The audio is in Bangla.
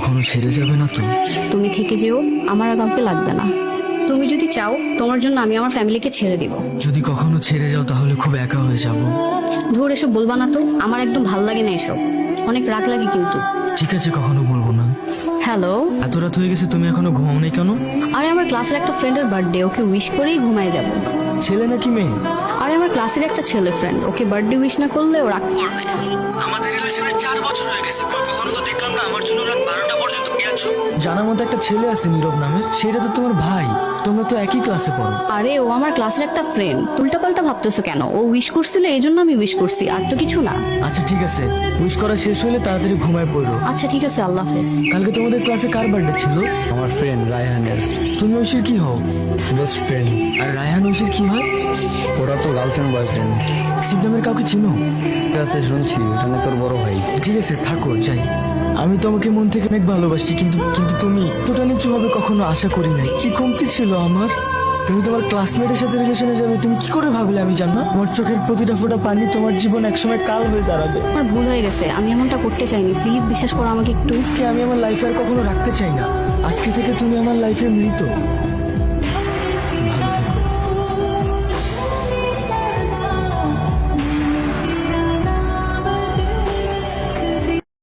কখনো ছেড়ে যাবে না তো? তুমি থেকে যেও, আমার আর কাউকে লাগবে না। তুমি যদি চাও তোমার জন্য আমি আমার ফ্যামিলিকে ছেড়ে দিব। যদি কখনো ছেড়ে যাও তাহলে খুব একা হয়ে যাব। ধর এসব বলবা না তো, আমার একদম ভাল লাগে না এসব, অনেক রাগ লাগে কিন্তু। ঠিক আছে, কখনো বলবো না। হ্যালো। এত রাত হয়ে গেছে, তুমি এখনো ঘুমাও নাই কেন? আরে আমার ক্লাসের একটা ফ্রেন্ডের বার্থডে, ওকে উইশ করেই ঘুমায় যাব। ছেলে নাকি মেয়ে? আরে আমার ক্লাসের একটা ছেলে ফ্রেন্ড, ওকে বার্থডে উইশ না করলে ও রাগ করবে। আমাদের রিলেশনে 4 বছর হয়ে গেছে, কখনো তো দেখলাম না আমার জন্য রাত 12টা পর্যন্ত গেছো। জানার মতো একটা ছেলে আছে নীরব নামে, সেটা তো তোমার ভাই, তোমরা তো একই ক্লাসে পড়ো। আরে ও আমার ক্লাসের একটা ফ্রেন্ড, উল্টাপাল্টা ভাবতেছো কেন? ও উইশ করছিল এই জন্য আমি উইশ করছি, আর তো কিছু না। আচ্ছা ঠিক আছে, উইশ করা শেষ হলে তাড়াতাড়ি ঘুমায় পড়ো। আচ্ছা ঠিক আছে, আল্লাহ হাফেজ। কালকে তোমাদের ক্লাসে কার বার্থডে ছিল? আমার ফ্রেন্ড রায়হানের তুমি ঐশীর কি হও? Best friend. আর রায়হান ঐশীর কি হয়? ওরা তো গার্লফ্রেন্ড বয়ফ্রেন্ড। শিব নামের কাউকে চিনো? ঠিক আছে, শুনছি ওখানে তোর বড় ভাই। ঠিক আছে থাকো, যাই। আমি তোমাকে মন থেকে অনেক ভালোবাসি, কিন্তু কিন্তু তুমি এতটা নিচু হবে কখনো আশা করি নাই। কি কমতি ছিল আমার? তুমি তোমার ক্লাসমেটের সাথে রিলেশনে যাবে, তুমি কি করে ভাবলে আমি জানো? আমার চোখের প্রতিটা ফোঁটা পানি তোমার জীবন একসময় কাল হয়ে দাঁড়াবে। আমার ভুল হয়ে গেছে, আমি এমনটা করতে চাইনি, প্লিজ বিশ্বাস করো আমাকে একটু। কে আমি আমার লাইফে আর কখনো রাখতে চাই না। আজকে থেকে তুমি আমার লাইফে মৃত।